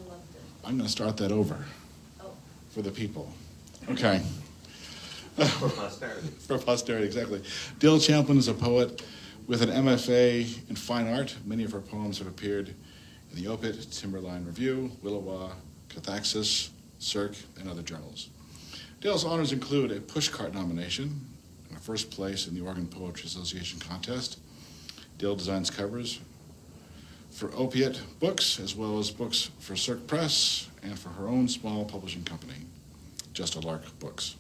loved it. I'm going to start that over Oh. for the people. Okay. For posterity. For posterity, exactly. Dale Champlin is a poet with an MFA in fine art. Many of her poems have appeared in the Opiate, Timberline Review, Willawaw, CatheXis, Cirque, and other journals. Dale's honors include a Pushcart nomination and a first place in the Oregon Poetry Association contest. Dale designs covers for Opiate Books, as well as books for Cirque Press and for her own small publishing company, Just a Lark Books.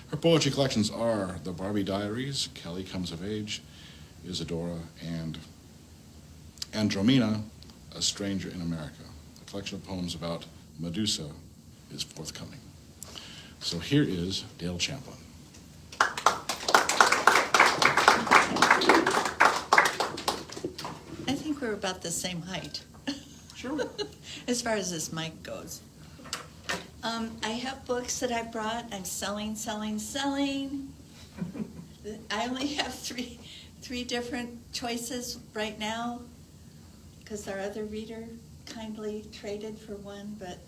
Her poetry collections are the Barbie Diaries, Callie Comes of Age, Isadora, and Andromina, A Stranger in America. A collection of poems about Medusa is forthcoming. So here is Dale Champlin. I think we're about the same height. Sure. As far as this mic goes. I have books that I brought. I'm selling. I only have three different choices right now because our other reader kindly traded for one, but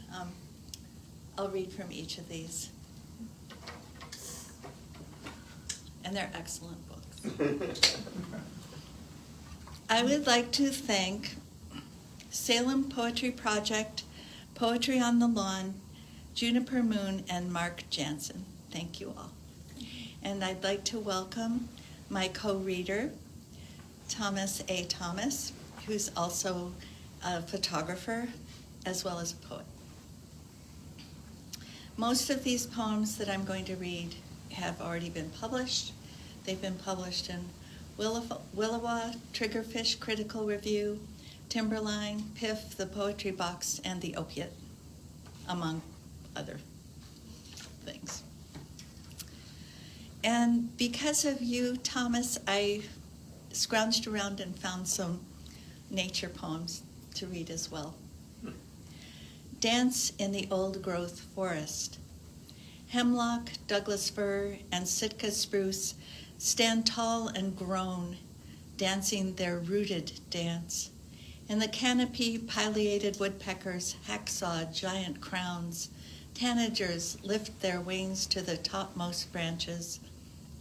I'll read from each of these. And they're excellent books. I would like to thank Salem Poetry Project, Poetry on the Lawn, Juniper Moon, and Mark Jansen. Thank you all. And I'd like to welcome my co-reader, Thomas A. Thomas, who's also a photographer as well as a poet. Most of these poems that I'm going to read have already been published. They've been published in Willawaw, Triggerfish Critical Review, Timberline, Piff, The Poetry Box, and The Opiate, among other things. And because of you, Thomas, I scrounged around and found some nature poems to read as well. Dance in the Old Growth Forest. Hemlock, Douglas fir, and Sitka spruce stand tall and grown, dancing their rooted dance. In the canopy, pileated woodpeckers hacksaw giant crowns. Tanagers lift their wings to the topmost branches.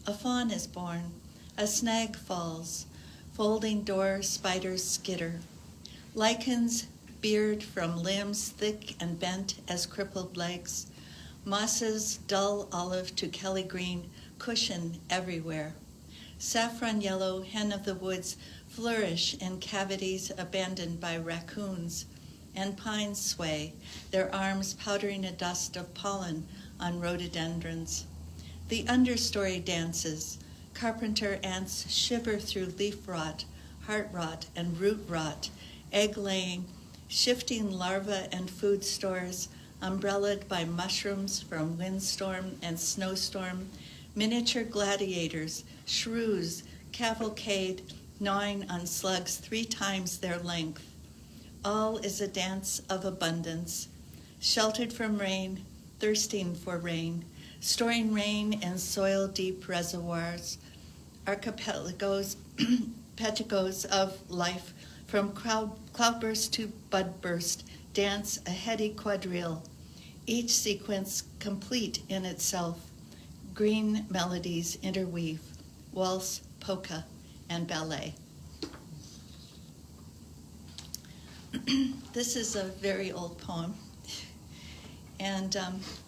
A fawn is born, a snag falls, folding door spiders skitter. Lichens beard from limbs thick and bent as crippled legs. Mosses, dull olive to Kelly green, cushion everywhere. Saffron yellow hen of the woods flourish in cavities abandoned by raccoons, and pines sway, their arms powdering a dust of pollen on rhododendrons. The understory dances. Carpenter ants shiver through leaf rot, heart rot, and root rot, egg-laying, shifting larvae and food stores, umbrellaed by mushrooms from windstorm and snowstorm, miniature gladiators, shrews, cavalcade, gnawing on slugs 3 times their length. All is a dance of abundance, sheltered from rain, thirsting for rain, storing rain in soil-deep reservoirs, archipelagos petricos of life, from cloudburst to budburst, dance a heady quadrille, each sequence complete in itself. Green melodies interweave, waltz, polka, and ballet. This is a very old poem, and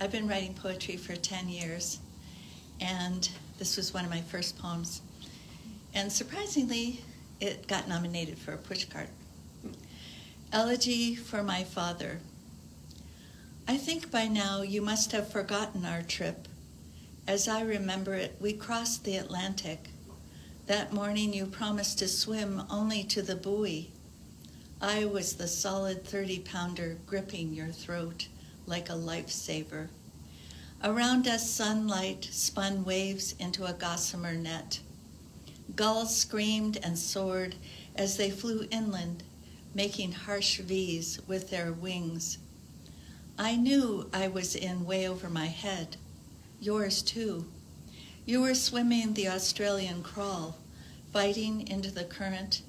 I've been writing poetry for 10 years, and this was one of my first poems. And surprisingly, it got nominated for a Pushcart. Elegy for my father. I think by now you must have forgotten our trip. As I remember it, we crossed the Atlantic. That morning you promised to swim only to the buoy. I was the solid 30-pounder gripping your throat like a lifesaver. Around us, sunlight spun waves into a gossamer net. Gulls screamed and soared as they flew inland, making harsh V's with their wings. I knew I was in way over my head. Yours too. You were swimming the Australian crawl, fighting into the current.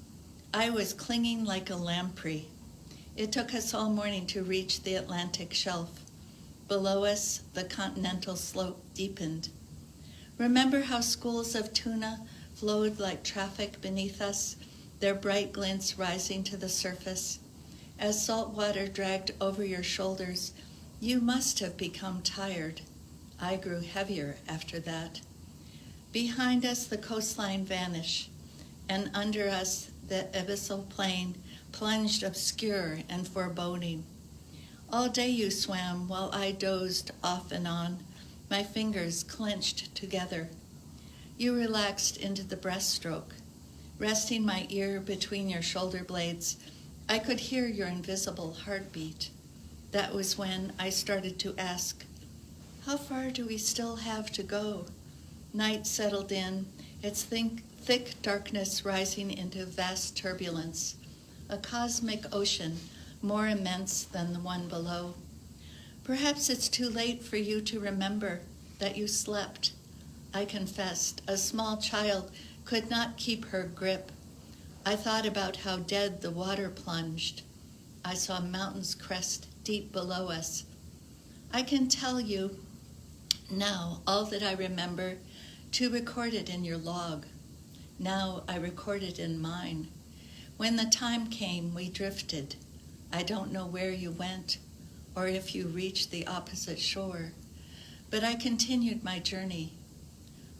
I was clinging like a lamprey. It took us all morning to reach the Atlantic shelf. Below us, the continental slope deepened. Remember how schools of tuna flowed like traffic beneath us, their bright glints rising to the surface? As salt water dragged over your shoulders, you must have become tired. I grew heavier after that. Behind us, the coastline vanished, and under us, the abyssal plain plunged obscure and foreboding. All day you swam while I dozed off and on, my fingers clenched together. You relaxed into the breaststroke. Resting my ear between your shoulder blades, I could hear your invisible heartbeat. That was when I started to ask, how far do we still have to go? Night settled in, its thick darkness rising into vast turbulence, a cosmic ocean more immense than the one below. Perhaps it's too late for you to remember that you slept. I confessed, a small child could not keep her grip. I thought about how dead the water plunged. I saw mountains crest deep below us. I can tell you now all that I remember to record it in your log. Now I record it in mine. When the time came, we drifted. I don't know where you went or if you reached the opposite shore, but I continued my journey.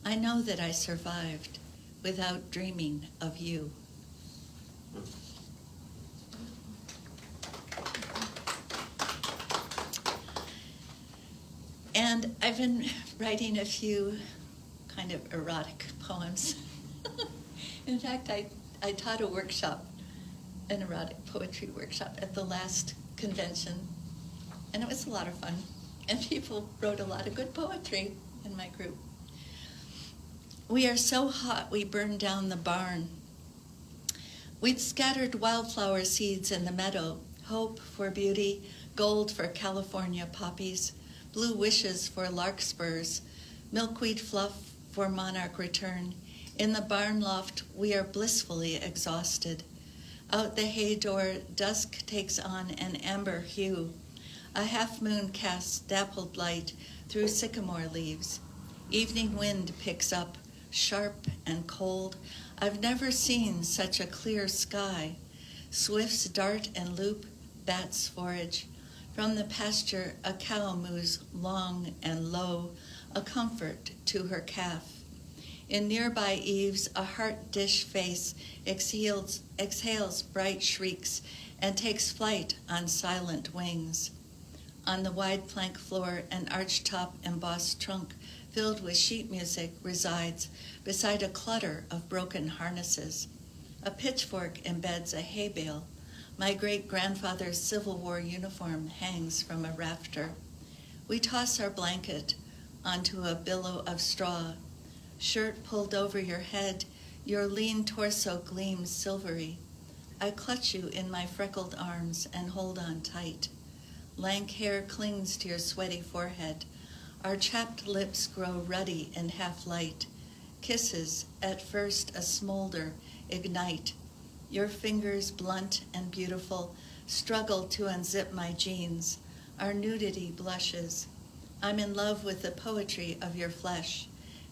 I know that I survived without dreaming of you. And I've been writing a few kind of erotic poems. In fact, I taught a workshop, an erotic poetry workshop at the last convention, and it was a lot of fun. And people wrote a lot of good poetry in my group. We are so hot we burned down the barn. We'd scattered wildflower seeds in the meadow, hope for beauty, gold for California poppies, blue wishes for larkspurs, milkweed fluff for monarch return. In the barn loft, we are blissfully exhausted. Out the hay door, dusk takes on an amber hue. A half moon casts dappled light through sycamore leaves. Evening wind picks up, sharp and cold. I've never seen such a clear sky. Swifts dart and loop, bats forage. From the pasture, a cow moos long and low, a comfort to her calf. In nearby eaves, a heart dish face exhales bright shrieks and takes flight on silent wings. On the wide plank floor, an archtop embossed trunk filled with sheet music resides beside a clutter of broken harnesses. A pitchfork embeds a hay bale. My great-grandfather's Civil War uniform hangs from a rafter. We toss our blanket onto a billow of straw. Shirt pulled over your head, your lean torso gleams silvery. I clutch you in my freckled arms and hold on tight. Lank hair clings to your sweaty forehead. Our chapped lips grow ruddy in half-light. Kisses, at first a smolder, ignite. Your fingers, blunt and beautiful, struggle to unzip my jeans. Our nudity blushes. I'm in love with the poetry of your flesh.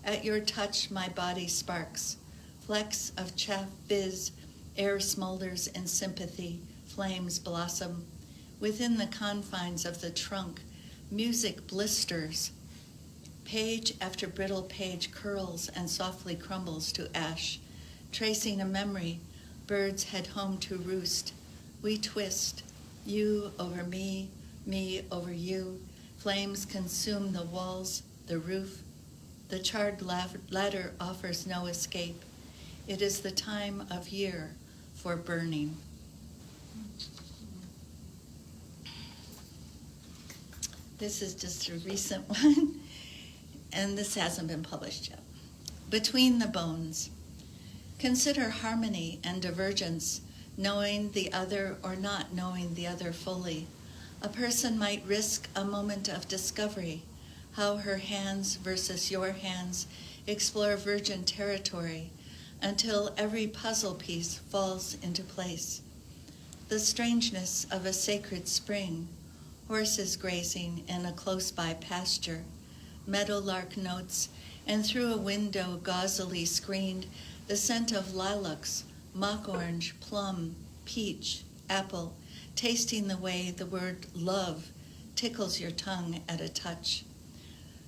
At your touch, my body sparks. Flecks of chaff fizz, air smolders in sympathy, flames blossom. Within the confines of the trunk, music blisters. Page after brittle page curls and softly crumbles to ash. Tracing a memory, birds head home to roost. We twist, you over me over you. Flames consume the walls, the roof. The charred ladder offers no escape. It is the time of year for burning. This is just a recent one, and this hasn't been published yet. Between the bones. Consider harmony and divergence, knowing the other or not knowing the other fully. A person might risk a moment of discovery, how her hands versus your hands explore virgin territory until every puzzle piece falls into place. the strangeness of a sacred spring, horses grazing in a close-by pasture, meadowlark notes, and through a window gauzily screened, the scent of lilacs, mock orange, plum, peach, apple, tasting the way the word love tickles your tongue at a touch.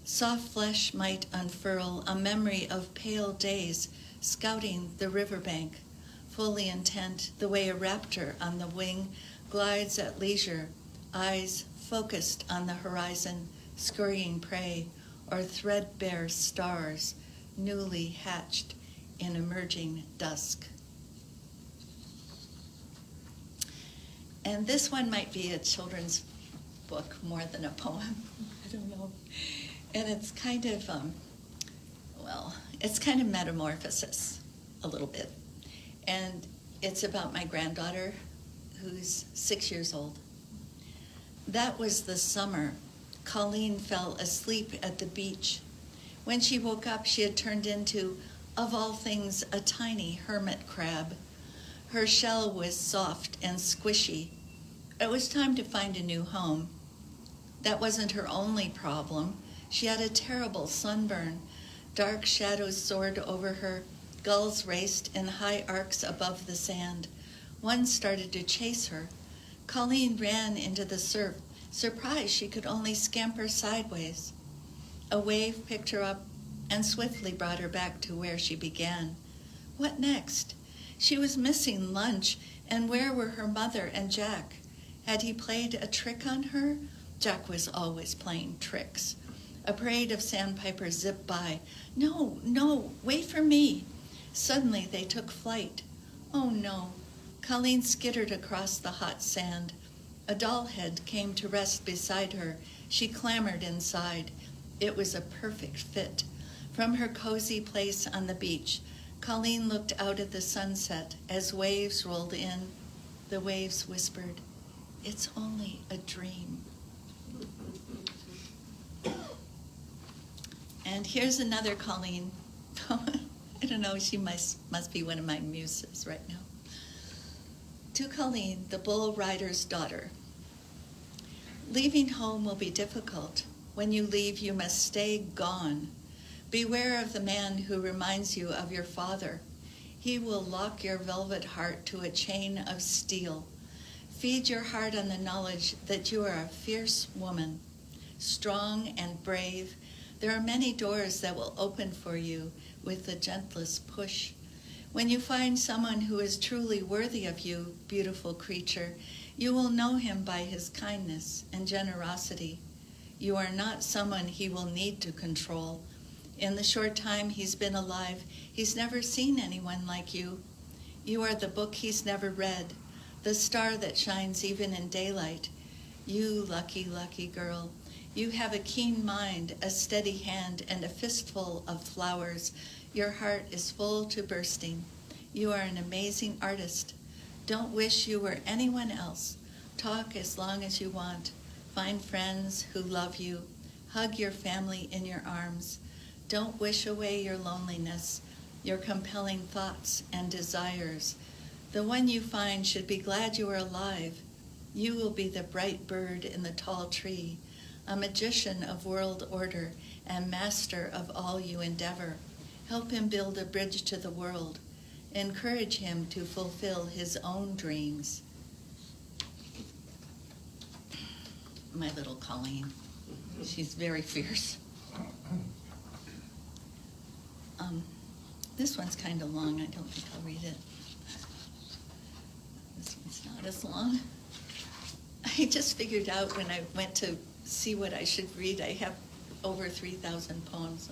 Soft flesh might unfurl a memory of pale days scouting the riverbank, fully intent the way a raptor on the wing glides at leisure, eyes focused on the horizon, scurrying prey, or threadbare stars newly hatched in emerging dusk. And this one might be a children's book more than a poem. I don't know. And it's kind of, it's kind of metamorphosis a little bit. And it's about my granddaughter who's 6 years old. That was the summer. Colleen fell asleep at the beach. When she woke up, she had turned into, of all things, a tiny hermit crab. Her shell was soft and squishy. It was time to find a new home. That wasn't her only problem. She had a terrible sunburn. Dark shadows soared over her. Gulls raced in high arcs above the sand. One started to chase her. Colleen ran into the surf, surprised she could only scamper sideways. A wave picked her up and swiftly brought her back to where she began. What next? She was missing lunch, and where were her mother and Jack? Had he played a trick on her? Jack was always playing tricks. A parade of sandpipers zipped by. No, wait for me. Suddenly they took flight. Oh no. Colleen skittered across the hot sand. A doll head came to rest beside her. She clambered inside. It was a perfect fit. From her cozy place on the beach, Colleen looked out at the sunset as waves rolled in. The waves whispered, "It's only a dream." And here's another Colleen. I don't know, she must be one of my muses right now. To Colleen, the bull rider's daughter. Leaving home will be difficult. When you leave, you must stay gone. Beware of the man who reminds you of your father. He will lock your velvet heart to a chain of steel. Feed your heart on the knowledge that you are a fierce woman, strong and brave. There are many doors that will open for you with the gentlest push. When you find someone who is truly worthy of you, beautiful creature, you will know him by his kindness and generosity. You are not someone he will need to control. In the short time he's been alive, he's never seen anyone like you. You are the book he's never read, the star that shines even in daylight. You lucky, lucky girl. You have a keen mind, a steady hand, and a fistful of flowers. Your heart is full to bursting. You are an amazing artist. Don't wish you were anyone else. Talk as long as you want. Find friends who love you. Hug your family in your arms. Don't wish away your loneliness, your compelling thoughts and desires. The one you find should be glad you are alive. You will be the bright bird in the tall tree, a magician of world order and master of all you endeavor. Help him build a bridge to the world. Encourage him to fulfill his own dreams. My little Colleen. She's very fierce. This one's kind of long. I don't think I'll read it. This one's not as long. I just figured out when I went to see what I should read, I have over 3,000 poems.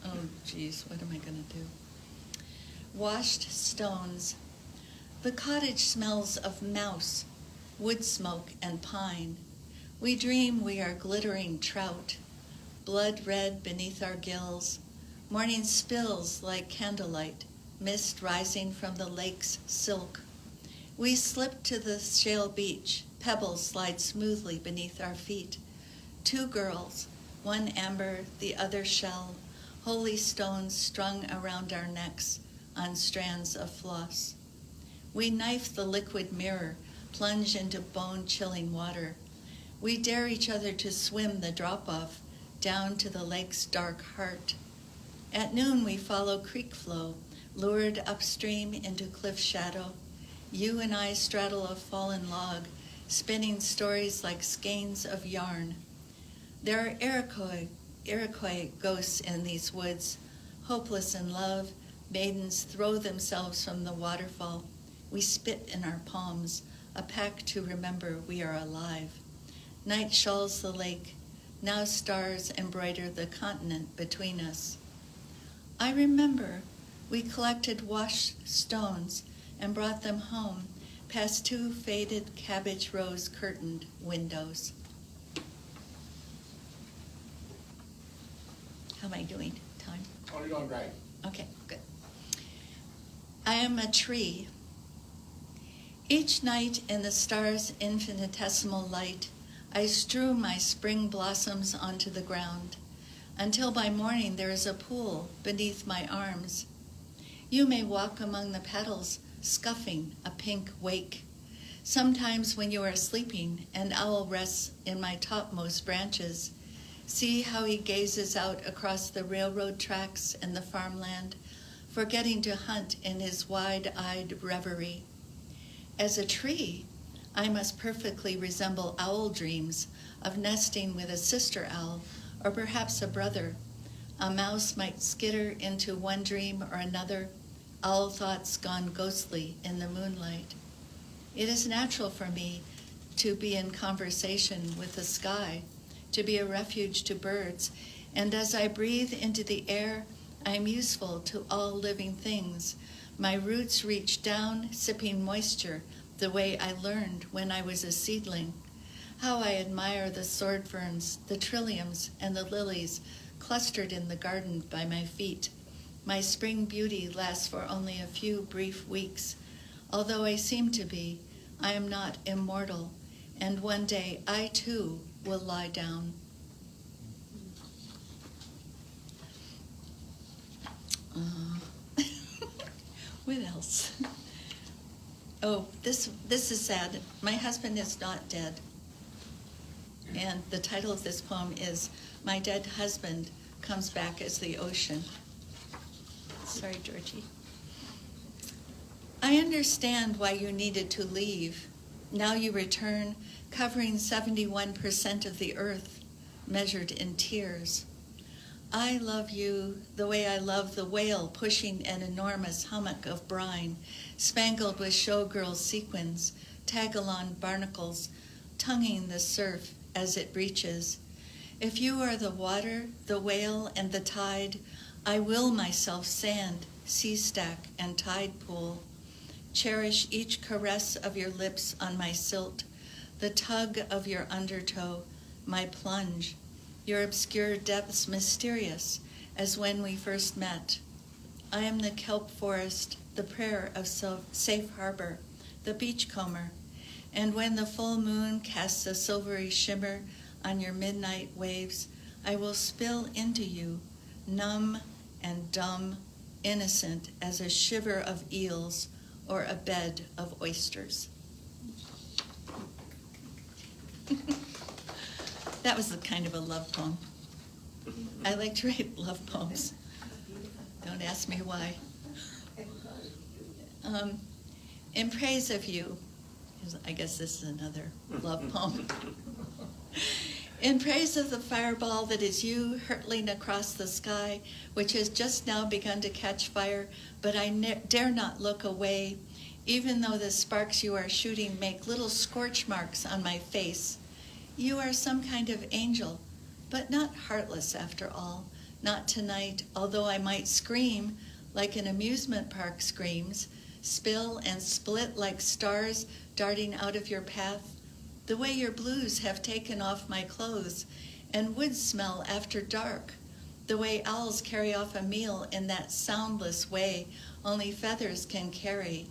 Oh, geez, what am I going to do? Washed stones. The cottage smells of mouse, wood smoke, and pine. We dream we are glittering trout, blood red beneath our gills. Morning spills like candlelight, mist rising from the lake's silk. We slip to the shale beach, pebbles slide smoothly beneath our feet. Two girls, one amber, the other shell, holy stones strung around our necks on strands of floss. We knife the liquid mirror, plunge into bone-chilling water. We dare each other to swim the drop-off down to the lake's dark heart. At noon we follow creek flow, lured upstream into cliff shadow. You and I straddle a fallen log, spinning stories like skeins of yarn. There are Iroquois ghosts in these woods. Hopeless in love, maidens throw themselves from the waterfall. We spit in our palms, a pact to remember we are alive. Night shawls the lake. Now stars embroider the continent between us. I remember we collected washed stones and brought them home past two faded cabbage rose curtained windows. How am I doing? Time? Oh, you're doing great. Okay, good. I am a tree. Each night in the stars' infinitesimal light, I strew my spring blossoms onto the ground, until by morning there is a pool beneath my arms. You may walk among the petals, scuffing a pink wake. Sometimes when you are sleeping, an owl rests in my topmost branches. See how he gazes out across the railroad tracks and the farmland, forgetting to hunt in his wide-eyed reverie. As a tree, I must perfectly resemble owl dreams of nesting with a sister owl, or perhaps a brother. A mouse might skitter into one dream or another, owl thoughts gone ghostly in the moonlight. It is natural for me to be in conversation with the sky, to be a refuge to birds, and as I breathe into the air, I am useful to all living things. My roots reach down, sipping moisture, the way I learned when I was a seedling. How I admire the sword ferns, the trilliums, and the lilies clustered in the garden by my feet. My spring beauty lasts for only a few brief weeks. Although I seem to be, I am not immortal, and one day I too will lie down. What else? Oh, this is sad. My husband is not dead. And the title of this poem is My Dead Husband Comes Back as the Ocean. Sorry, Georgie. I understand why you needed to leave. Now you return, covering 71% of the earth, measured in tears. I love you the way I love the whale pushing an enormous hummock of brine, spangled with showgirl sequins, tagalong barnacles, tonguing the surf as it reaches. If you are the water, the whale, and the tide, I will myself sand, sea stack, and tide pool. Cherish each caress of your lips on my silt, the tug of your undertow, my plunge, your obscure depths mysterious as when we first met. I am the kelp forest, the prayer of safe harbor, the beachcomber, and when the full moon casts a silvery shimmer on your midnight waves, I will spill into you, numb and dumb, innocent as a shiver of eels or a bed of oysters. That was the kind of a love poem. I like to write love poems. Don't ask me why. In praise of you, I guess this is another love poem. In praise of the fireball that is you hurtling across the sky, which has just now begun to catch fire, but I dare not look away, even though the sparks you are shooting make little scorch marks on my face. You are some kind of angel, but not heartless after all, not tonight, although I might scream like an amusement park screams, spill and split like stars darting out of your path, the way your blues have taken off my clothes and wood smell after dark, the way owls carry off a meal in that soundless way only feathers can carry,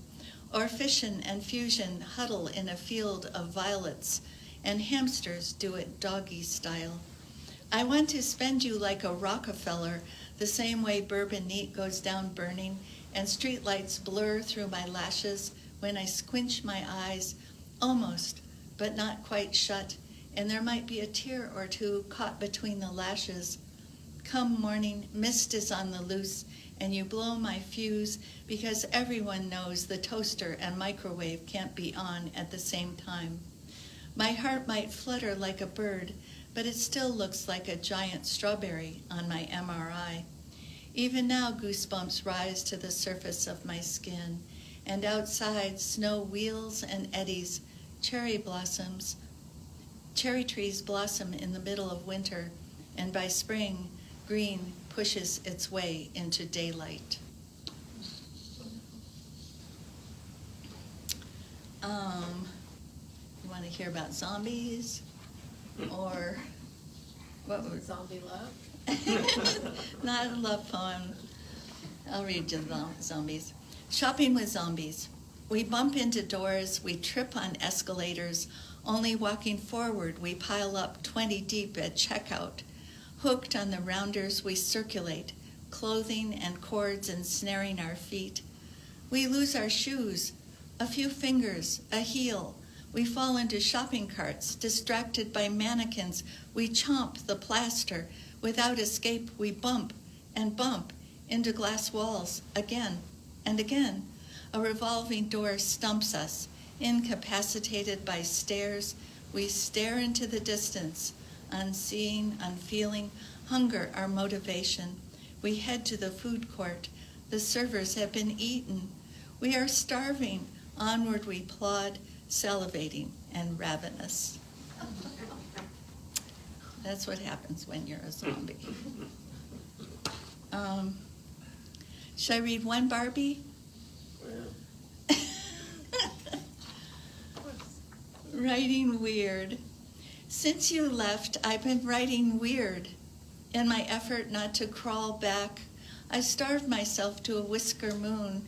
or fission and fusion huddle in a field of violets, and hamsters do it doggy style. I want to spend you like a Rockefeller, the same way bourbon neat goes down burning, and streetlights blur through my lashes when I squinch my eyes, almost, but not quite shut, and there might be a tear or two caught between the lashes. Come morning, mist is on the loose, and you blow my fuse because everyone knows the toaster and microwave can't be on at the same time. My heart might flutter like a bird, but it still looks like a giant strawberry on my MRI. Even now goosebumps rise to the surface of my skin, and outside snow wheels and eddies, cherry trees blossom in the middle of winter, and by spring, green pushes its way into daylight. You want to hear about zombies? Or what was Zombie love? Not a love poem. I'll read you the zombies. Shopping with zombies. We bump into doors, we trip on escalators. Only walking forward, we pile up 20 deep at checkout. Hooked on the rounders, we circulate, clothing and cords ensnaring our feet. We lose our shoes, a few fingers, a heel. We fall into shopping carts, distracted by mannequins. We chomp the plaster. Without escape, we bump and bump into glass walls again and again. A revolving door stumps us. Incapacitated by stares, we stare into the distance, unseeing, unfeeling, hunger our motivation. We head to the food court. The servers have been eaten. We are starving. Onward we plod, salivating and ravenous. That's what happens when you're a zombie. Should I read one Barbie? Writing weird. Since you left, I've been writing weird. In my effort not to crawl back, I starved myself to a whisker moon.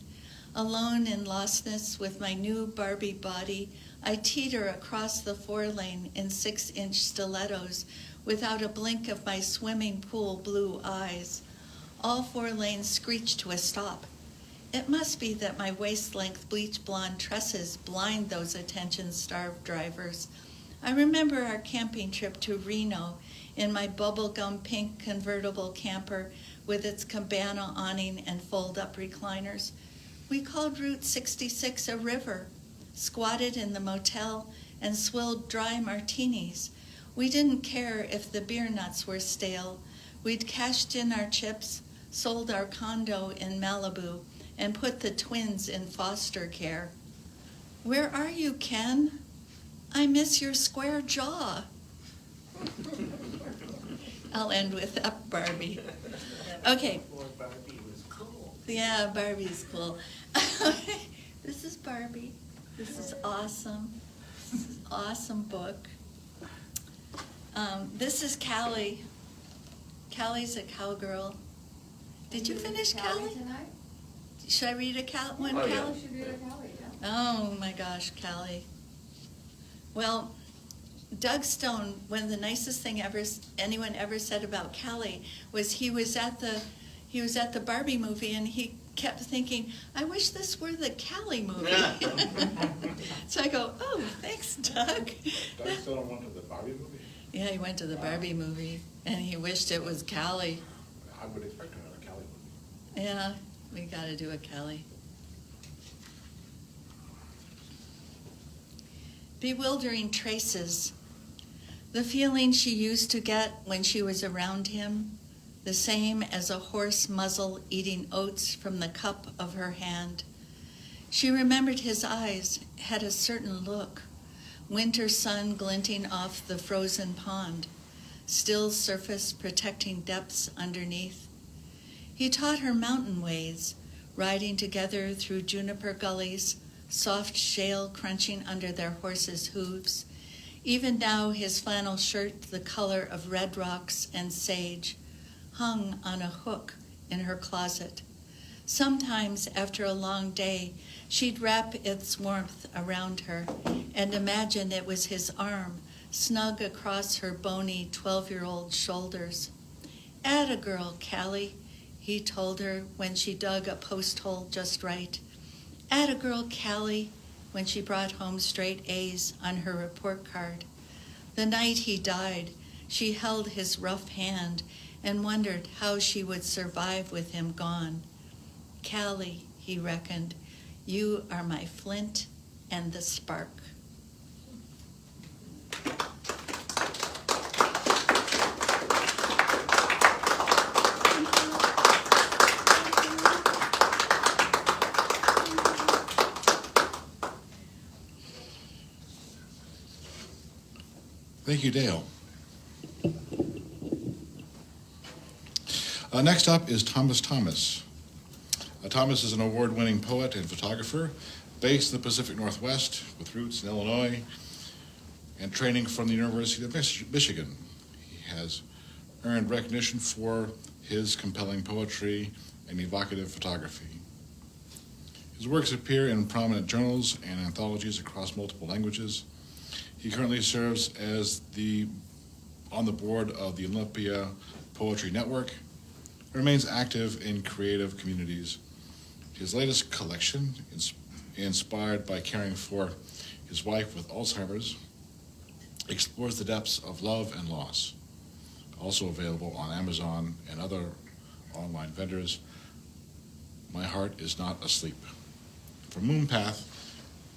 Alone in lostness with my new Barbie body, I teeter across the 4-lane in 6-inch stilettos without a blink of my swimming pool blue eyes. All 4 lanes screech to a stop. It must be that my waist-length bleach blonde tresses blind those attention-starved drivers. I remember our camping trip to Reno in my bubblegum pink convertible camper with its cabana awning and fold-up recliners. We called Route 66 a river, squatted in the motel, and swilled dry martinis. We didn't care if the beer nuts were stale. We'd cashed in our chips, sold our condo in Malibu, and put the twins in foster care. Where are you, Ken? I miss your square jaw. I'll end with that Barbie. Okay. Barbie was cool. Yeah, Barbie's cool. This is Barbie. This is awesome. This is an awesome book. This is Callie. Callie's a cowgirl. Did you finish Callie? Tonight? Should I read one, Oh, yeah. Callie? You should read a Callie, yeah. Oh my gosh, Callie. Well, Doug Stone, one of the nicest thing anyone ever said about Callie was he was at the Barbie movie and he kept thinking, I wish this were the Callie movie. So I go, oh, thanks, Doug. Doug Stone went to the Barbie movie? Yeah, he went to the Barbie movie and he wished it was Callie. I would expect another Kelly movie. Yeah, we got to do a Callie. Bewildering traces. The feeling she used to get when she was around him, the same as a horse muzzle eating oats from the cup of her hand. She remembered his eyes had a certain look, winter sun glinting off the frozen pond, still surface protecting depths underneath. He taught her mountain ways, riding together through juniper gullies, soft shale crunching under their horses' hooves. Even now his flannel shirt, the color of red rocks and sage, hung on a hook in her closet. Sometimes after a long day, she'd wrap its warmth around her and imagine it was his arm, snug across her bony 12-year-old shoulders. "Atta girl, Callie," he told her when she dug a post hole just right. "Atta girl, Callie, when she brought home straight A's on her report card. The night he died, she held his rough hand and wondered how she would survive with him gone. Callie, he reckoned, you are my flint and the spark. Thank you, Dale. Next up is Thomas Thomas. Thomas is an award-winning poet and photographer based in the Pacific Northwest with roots in Illinois and training from the University of Michigan. He has earned recognition for his compelling poetry and evocative photography. His works appear in prominent journals and anthologies across multiple languages. He currently serves as on the board of the Olympia Poetry Network, remains active in creative communities. His latest collection, inspired by caring for his wife with Alzheimer's, explores the depths of love and loss. Also available on Amazon and other online vendors, My Heart Is Not Asleep, from Moonpath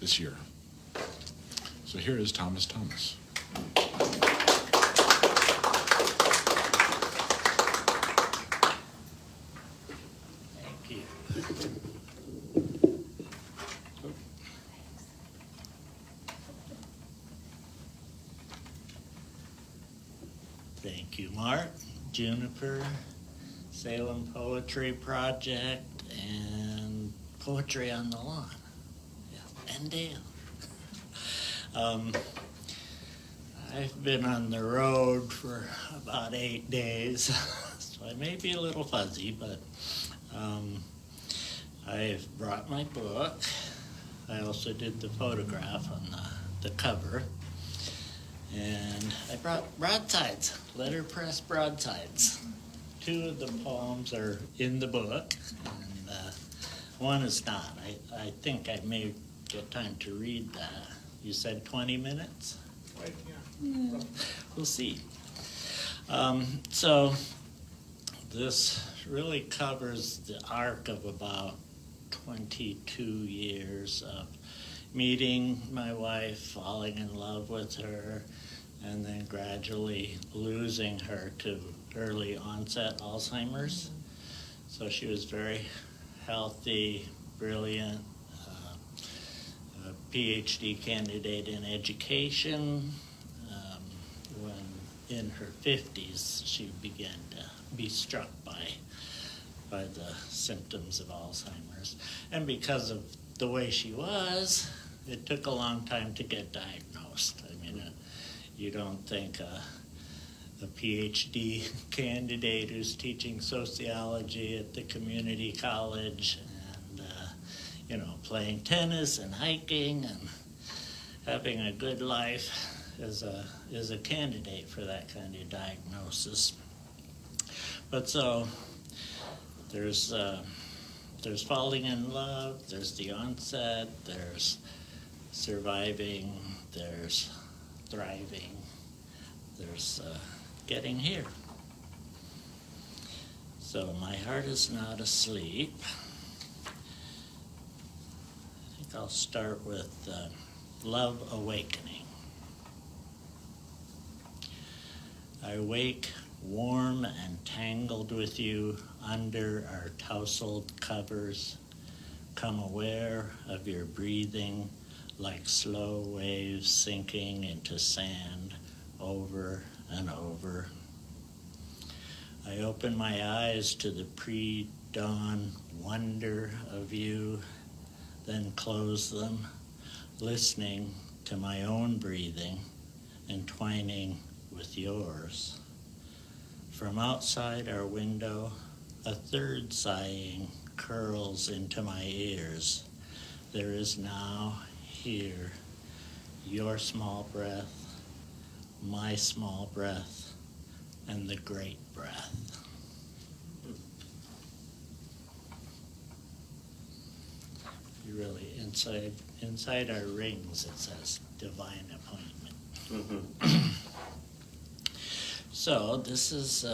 this year. So here is Thomas Thomas. Thank you. Thank you, Mark, Juniper, Salem Poetry Project, and Poetry on the Lawn. Yeah, and Dale. I've been on the road for about 8 days, so I may be a little fuzzy, but I've brought my book. I also did the photograph on the cover. And I brought broadsides, letterpress broadsides. 2 of the poems are in the book, and one is not. I think I may get time to read that. You said 20 minutes? Right, Yeah, we'll see. So this really covers the arc of about 22 years of meeting my wife, falling in love with her, and then gradually losing her to early onset Alzheimer's. So she was very healthy, brilliant, a PhD candidate in education. When in her 50s, she began to be struck by the symptoms of Alzheimer's. And because of the way she was, it took a long time to get diagnosed. I mean, you don't think a PhD candidate who's teaching sociology at the community college and, playing tennis and hiking and having a good life is a candidate for that kind of diagnosis. But so there's falling in love, there's the onset, there's surviving, there's thriving, there's getting here. So my heart is not asleep. I think I'll start with love awakening. I wake warm and tangled with you under our tousled covers, come aware of your breathing like slow waves sinking into sand over and over. I open my eyes to the pre-dawn wonder of you, then close them, listening to my own breathing, entwining with yours. From outside our window, a third sighing curls into my ears. There is now here your small breath, my small breath, and the great breath. You're really inside inside our rings it says divine appointment. Mm-hmm. So this is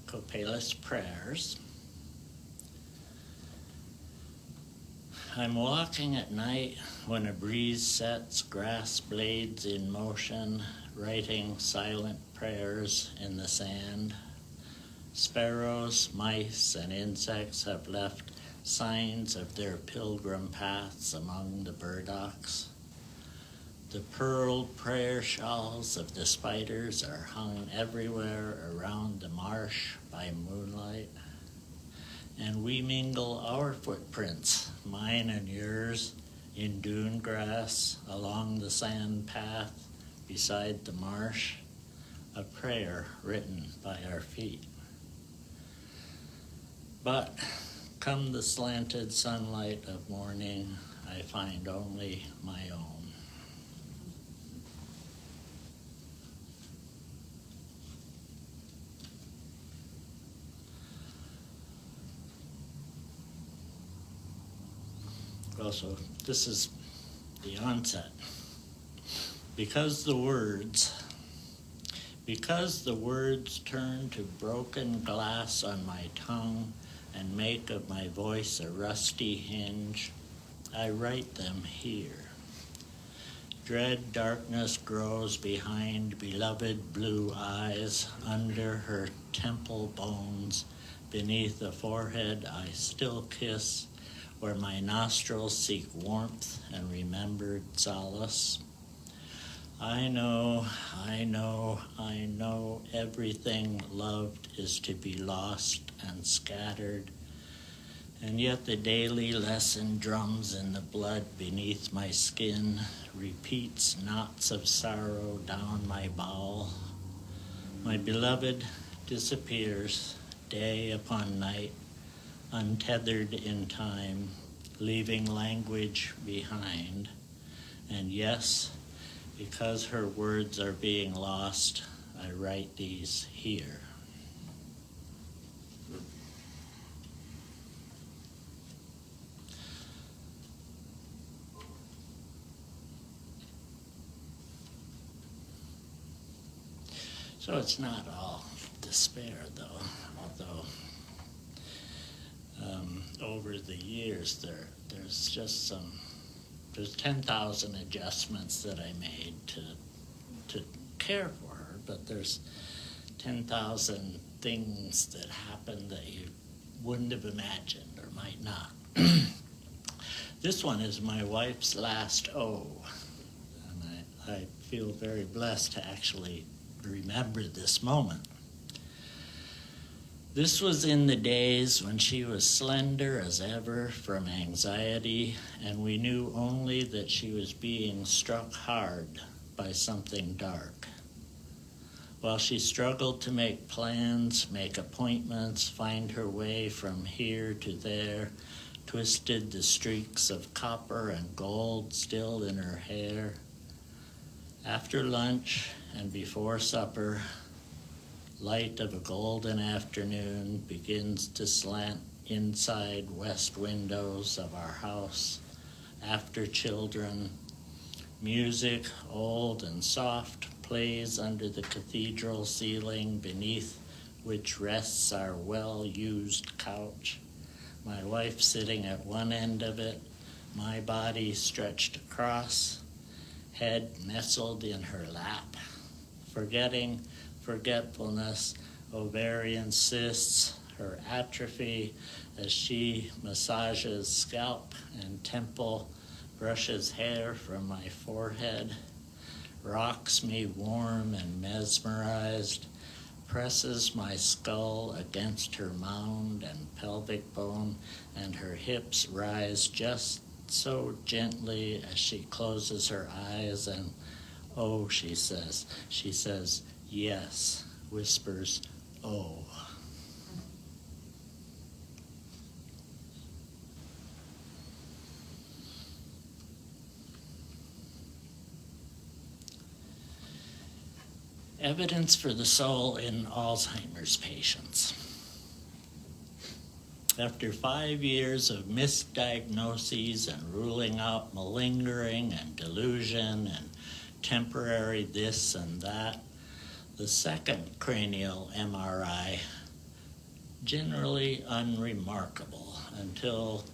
Coppola's prayers. I'm walking at night when a breeze sets grass blades in motion, writing silent prayers in the sand. Sparrows, mice, and insects have left signs of their pilgrim paths among the burdocks. The pearled prayer shawls of the spiders are hung everywhere around the marsh by moonlight. And we mingle our footprints, mine and yours, in dune grass along the sand path beside the marsh, a prayer written by our feet. But come the slanted sunlight of morning, I find only my own. Also, this is the onset. Because the words turn to broken glass on my tongue and make of my voice a rusty hinge, I write them here. Dread darkness grows behind beloved blue eyes, under her temple bones, beneath a forehead I still kiss, where my nostrils seek warmth and remembered solace. I know, everything loved is to be lost and scattered, and yet the daily lesson drums in the blood beneath my skin, repeats knots of sorrow down my bowel. My beloved disappears day upon night, untethered in time, leaving language behind. And yes, because her words are being lost, I write these here. So it's not all despair, though, although over the years there's 10,000 adjustments that I made to care for her, but there's 10,000 things that happen that you wouldn't have imagined or might not. This one is my wife's last O, and I feel very blessed to actually remember this moment. This was in the days when she was slender as ever from anxiety, and we knew only that she was being struck hard by something dark. While she struggled to make plans, make appointments, find her way from here to there, twisted the streaks of copper and gold still in her hair. After lunch and before supper, light of a golden afternoon begins to slant inside west windows of our house. After children, music, old and soft, plays under the cathedral ceiling beneath which rests our well-used couch. My wife sitting at one end of it, my body stretched across, head nestled in her lap. Forgetfulness, ovarian cysts, her atrophy as she massages scalp and temple, brushes hair from my forehead, rocks me warm and mesmerized, presses my skull against her mound and pelvic bone, and her hips rise just so gently as she closes her eyes and, oh, she says, yes, whispers, oh. Evidence for the soul in Alzheimer's patients. After 5 years of misdiagnoses and ruling out malingering and delusion and temporary this and that, the second cranial MRI, generally unremarkable until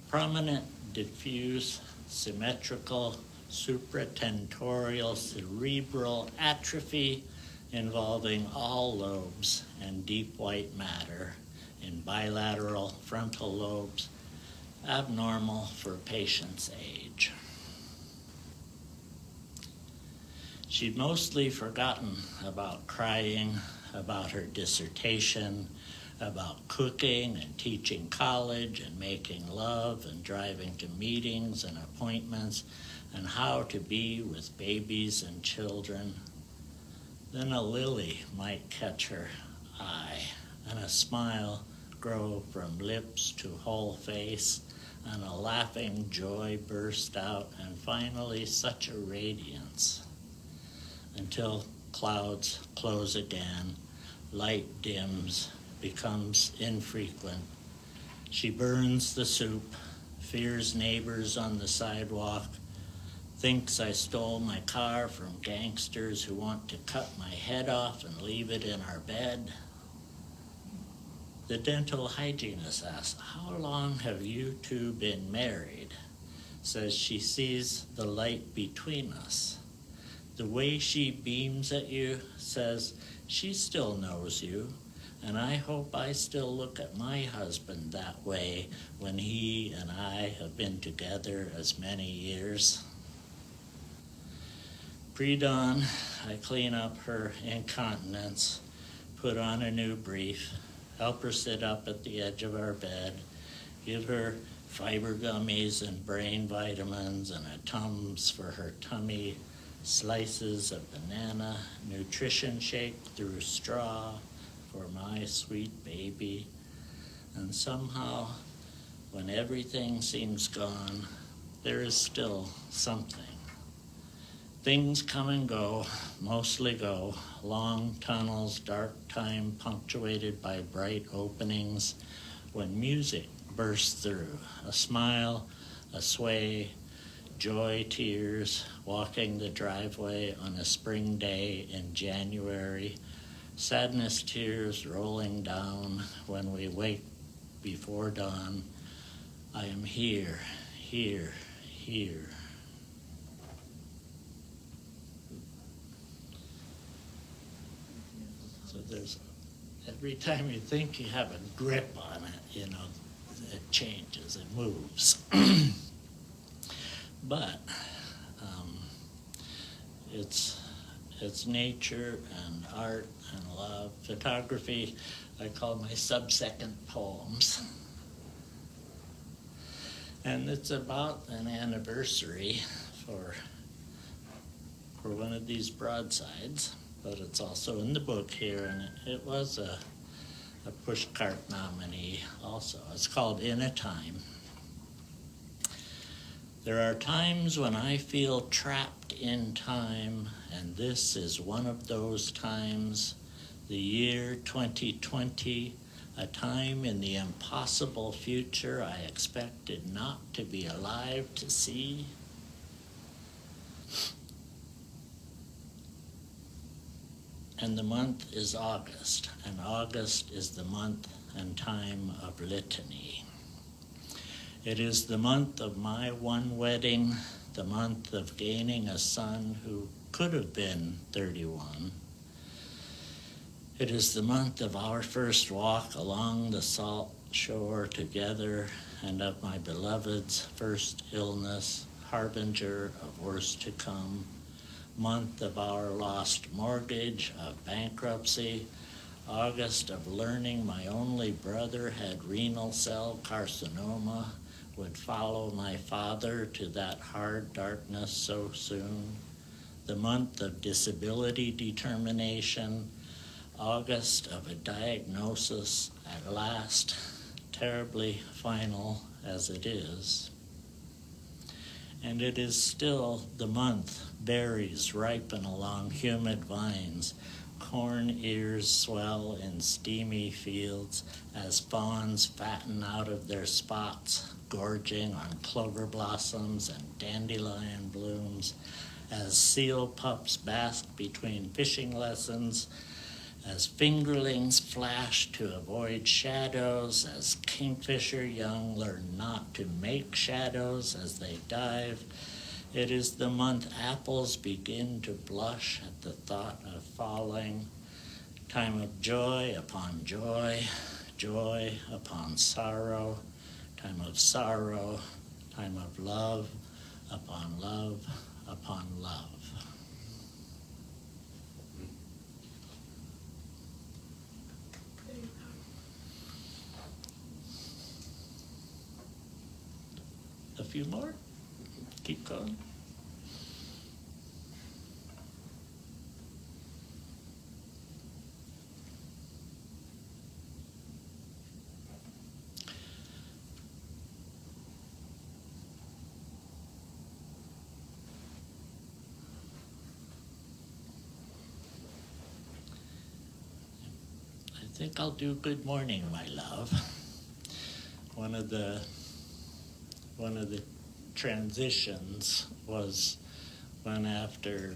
prominent, diffuse, symmetrical, supratentorial cerebral atrophy involving all lobes and deep white matter in bilateral frontal lobes, abnormal for patient's age. She'd mostly forgotten about crying, about her dissertation, about cooking and teaching college and making love and driving to meetings and appointments and how to be with babies and children. Then a lily might catch her eye and a smile grow from lips to whole face and a laughing joy burst out and finally such a radiance until clouds close again, light dims, becomes infrequent. She burns the soup, fears neighbors on the sidewalk, thinks I stole my car from gangsters who want to cut my head off and leave it in our bed. The dental hygienist asks, "How long have you two been married?" Says she sees the light between us. The way she beams at you says she still knows you, and I hope I still look at my husband that way when he and I have been together as many years. Pre-dawn, I clean up her incontinence, put on a new brief, help her sit up at the edge of our bed, give her fiber gummies and brain vitamins and a Tums for her tummy, slices of banana, nutrition shake through straw for my sweet baby. And somehow, when everything seems gone, there is still something. Things come and go, mostly go, long tunnels, dark time punctuated by bright openings, when music bursts through, a smile, a sway, joy tears, walking the driveway on a spring day in January, sadness tears rolling down when we wake before dawn. I am here, here, here. So there's, every time you think you have a grip on it, you know, it changes, it moves. But it's nature and art and love. Photography, I call my sub-second poems. And it's about an anniversary for one of these broadsides, but it's also in the book here, and it was a Pushcart nominee also. It's called In a Time. There are times when I feel trapped in time, and this is one of those times, the year 2020, a time in the impossible future I expected not to be alive to see. And the month is August, and August is the month and time of litany. It is the month of my one wedding, the month of gaining a son who could have been 31. It is the month of our first walk along the salt shore together and of my beloved's first illness, harbinger of worse to come. Month of our lost mortgage, of bankruptcy, August of learning my only brother had renal cell carcinoma, would follow my father to that hard darkness so soon. The month of disability determination, August of a diagnosis at last, terribly final as it is. And it is still the month berries ripen along humid vines, Corn ears swell in steamy fields as fawns fatten out of their spots, gorging on clover blossoms and dandelion blooms, as seal pups bask between fishing lessons, as fingerlings flash to avoid shadows, as kingfisher young learn not to make shadows as they dive. It is the month apples begin to blush at the thought of falling, time of joy upon joy, joy upon sorrow, time of sorrow, time of love upon love upon love. A few more? Keep going. I think I'll do Good Morning, My Love. One of the transitions was when, after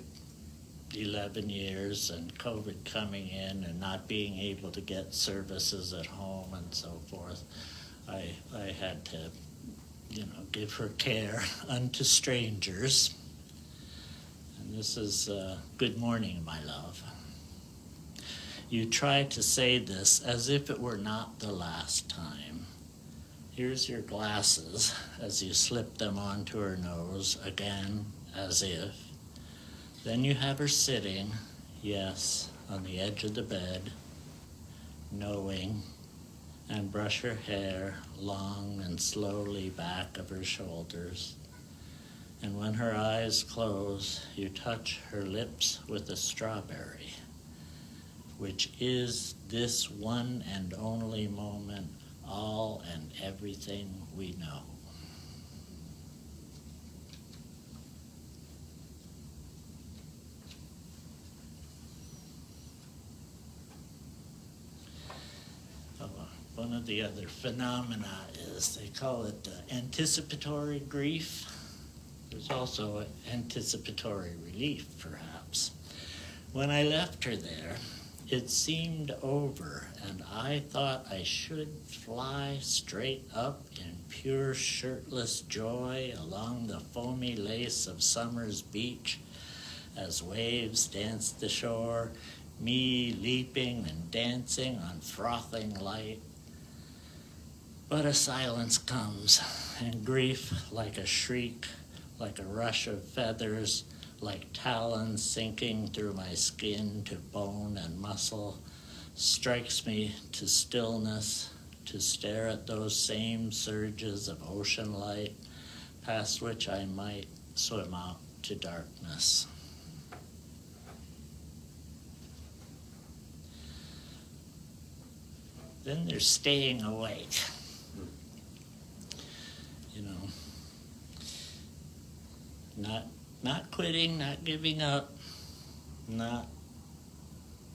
11 years and COVID coming in and not being able to get services at home and so forth, I had to, give her care unto strangers. And this is Good Morning, My Love. You try to say this as if it were not the last time. Here's your glasses as you slip them onto her nose, again, as if. Then you have her sitting, yes, on the edge of the bed, knowing, and brush her hair long and slowly back of her shoulders. And when her eyes close, you touch her lips with a strawberry, which is this one and only moment, all and everything we know. One of the other phenomena is, they call it anticipatory grief. There's also anticipatory relief, perhaps. When I left her there, it seemed over, and I thought I should fly straight up in pure shirtless joy along the foamy lace of summer's beach as waves danced the shore, me leaping and dancing on frothing light. But a silence comes, and grief, like a shriek, like a rush of feathers, like talons sinking through my skin to bone and muscle, strikes me to stillness, to stare at those same surges of ocean light, past which I might swim out to darkness. Then there's staying awake. Not quitting, not giving up, not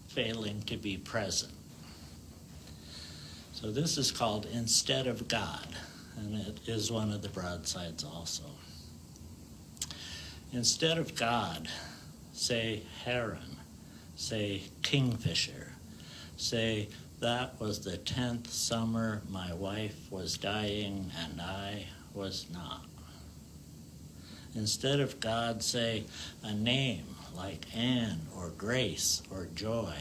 failing to be present. So this is called Instead of God, and it is one of the broadsides also. Instead of God, say heron, say kingfisher, say that was the 10th summer my wife was dying and I was not. Instead of God, say a name like Anne or Grace or Joy.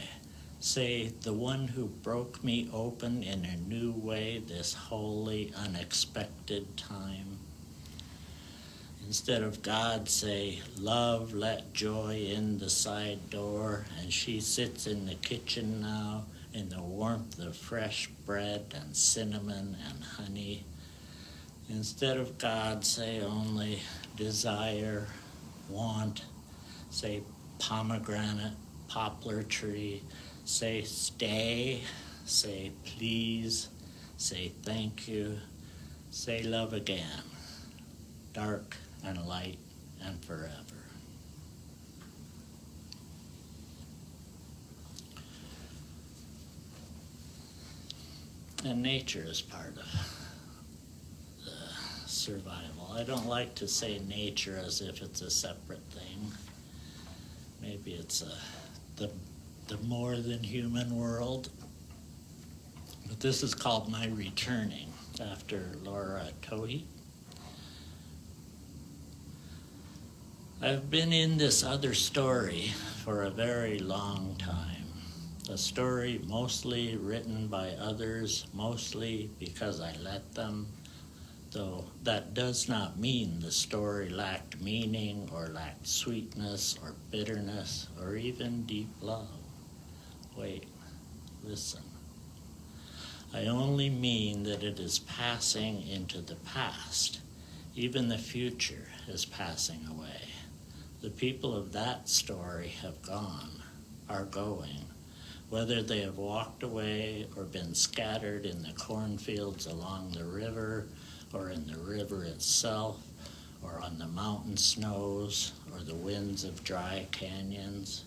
Say the one who broke me open in a new way this wholly unexpected time. Instead of God, say love let joy in the side door, and she sits in the kitchen now in the warmth of fresh bread and cinnamon and honey. Instead of God, say only desire, want, say pomegranate, poplar tree, say stay, say please, say thank you, say love again, dark and light and forever. And nature is part of the survival. I don't like to say nature as if it's a separate thing. Maybe it's the more than human world. But this is called My Returning, after Laura Tohi. I've been in this other story for a very long time. A story mostly written by others, mostly because I let them, though that does not mean the story lacked meaning or lacked sweetness or bitterness or even deep love. Wait, listen. I only mean that it is passing into the past. Even the future is passing away. The people of that story have gone, are going, whether they have walked away or been scattered in the cornfields along the river or in the river itself or on the mountain snows or the winds of dry canyons.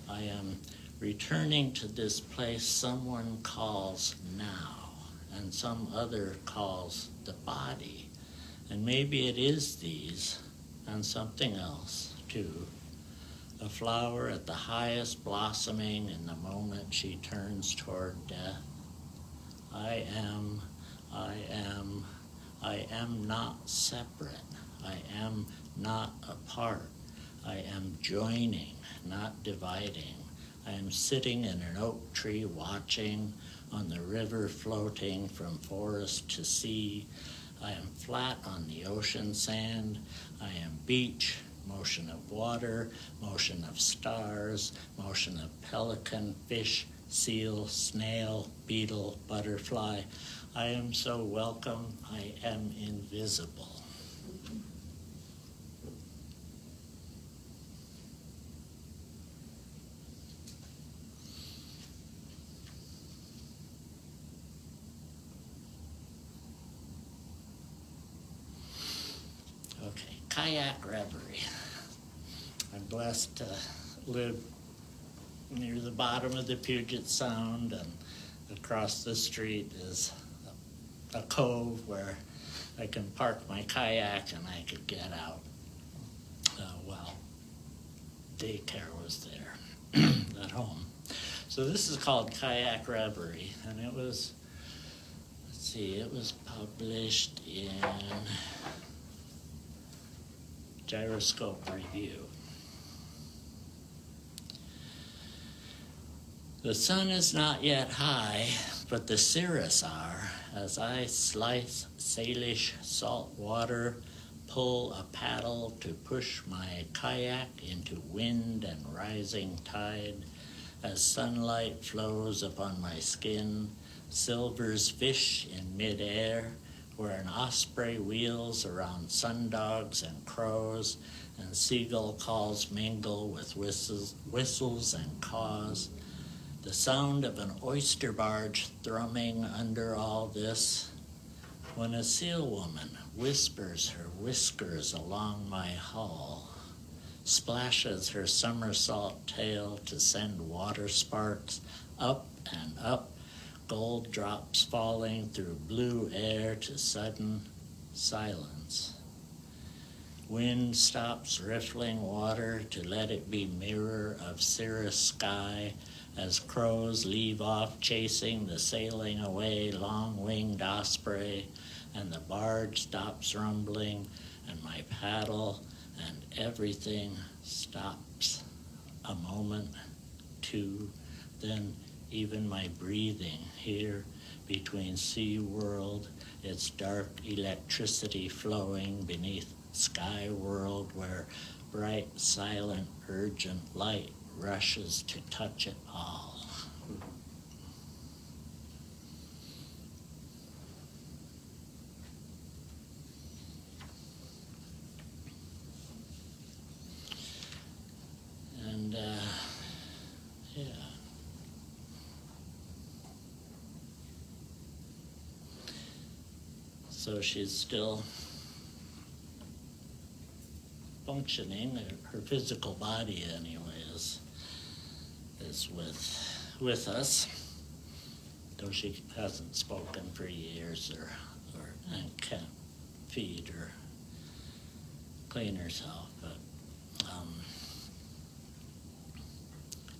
I am returning to this place someone calls now and some other calls the body. And maybe it is these and something else too. A flower at the highest blossoming in the moment she turns toward death. I am not separate. I am not apart. I am joining, not dividing. I am sitting in an oak tree watching, on the river floating from forest to sea. I am flat on the ocean sand. I am beach, motion of water, motion of stars, motion of pelican, fish, seal, snail, beetle, butterfly. I am so welcome, I am invisible. Okay, kayak reverie. I'm blessed to live near the bottom of the Puget Sound, and across the street is a cove where I can park my kayak and I could get out. Well, daycare was there at home. So this is called Kayak Reverie, and it was, it was published in Gyroscope Review. The sun is not yet high, but the cirrus are, as I slice Salish salt water, pull a paddle to push my kayak into wind and rising tide, as sunlight flows upon my skin, silvers fish in midair, where an osprey wheels around sundogs and crows, and seagull calls mingle with whistles and caws. The sound of an oyster barge thrumming under all this, when a seal woman whispers her whiskers along my hull, splashes her somersault tail to send water sparks up and up, gold drops falling through blue air to sudden silence. Wind stops riffling water to let it be mirror of cirrus sky, as crows leave off chasing the sailing away long-winged osprey, and the barge stops rumbling, and my paddle and everything stops. A moment, two, then even my breathing here between sea world, its dark electricity flowing beneath sky world, where bright, silent, urgent light rushes to touch it all. And yeah. So she's still functioning. Her physical body, anyway, is with us. though she hasn't spoken for years and can't feed or clean herself, but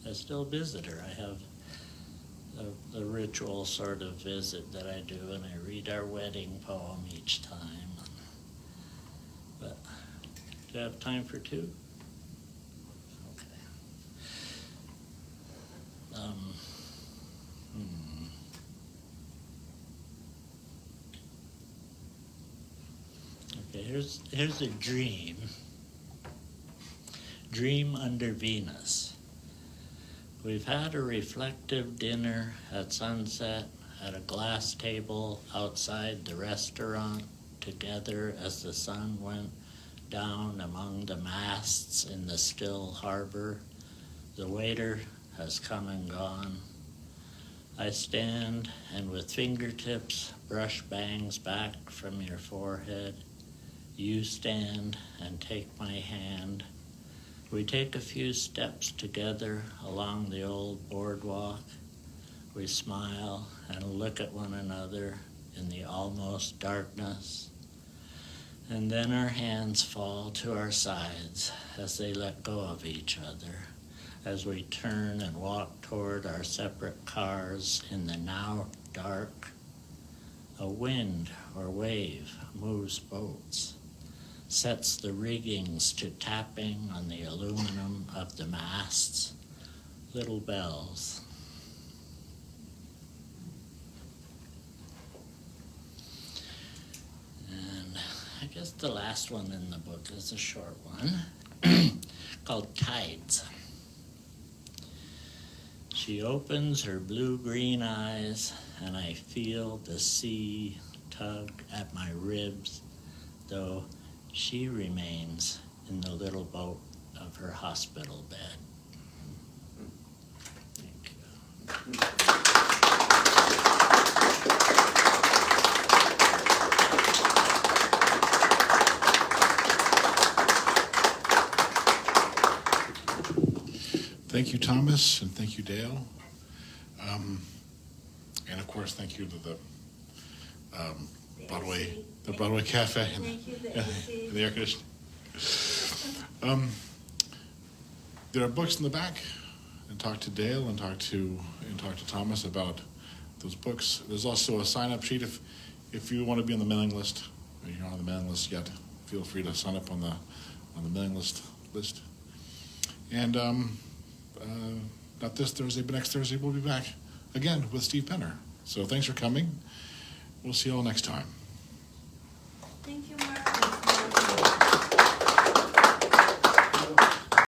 I still visit her. I have the ritual sort of visit that I do, and I read our wedding poem each time. But do you have time for two? Okay. Okay, here's a dream. Dream under Venus. We've had a reflective dinner at sunset at a glass table outside the restaurant together as the sun went down among the masts in the still harbor. The waiter has come and gone. I stand and with fingertips brush bangs back from your forehead. You stand and take my hand. We take a few steps together along the old boardwalk. We smile and look at one another in the almost darkness. And then our hands fall to our sides as they let go of each other, as we turn and walk toward our separate cars in the now dark. A wind or wave moves boats, sets the riggings to tapping on the aluminum of the masts, little bells. And I guess the last one in the book is a short one called Tides. She opens her blue-green eyes, and I feel the sea tug at my ribs, though she remains in the little boat of her hospital bed. Thank you. Thank you, Thomas, and thank you, Dale. And of course, thank you to the Broadway Cafe and Thank you, the AC. the air conditioning. There are books in the back, and talk to Dale and talk to Thomas about those books. There's also a sign-up sheet if you want to be on the mailing list. Or you're not on the mailing list yet, feel free to sign up on the mailing list. And not this Thursday, but next Thursday we'll be back again with Steve Penner. So thanks for coming. We'll see you all next time. Thank you, Mark.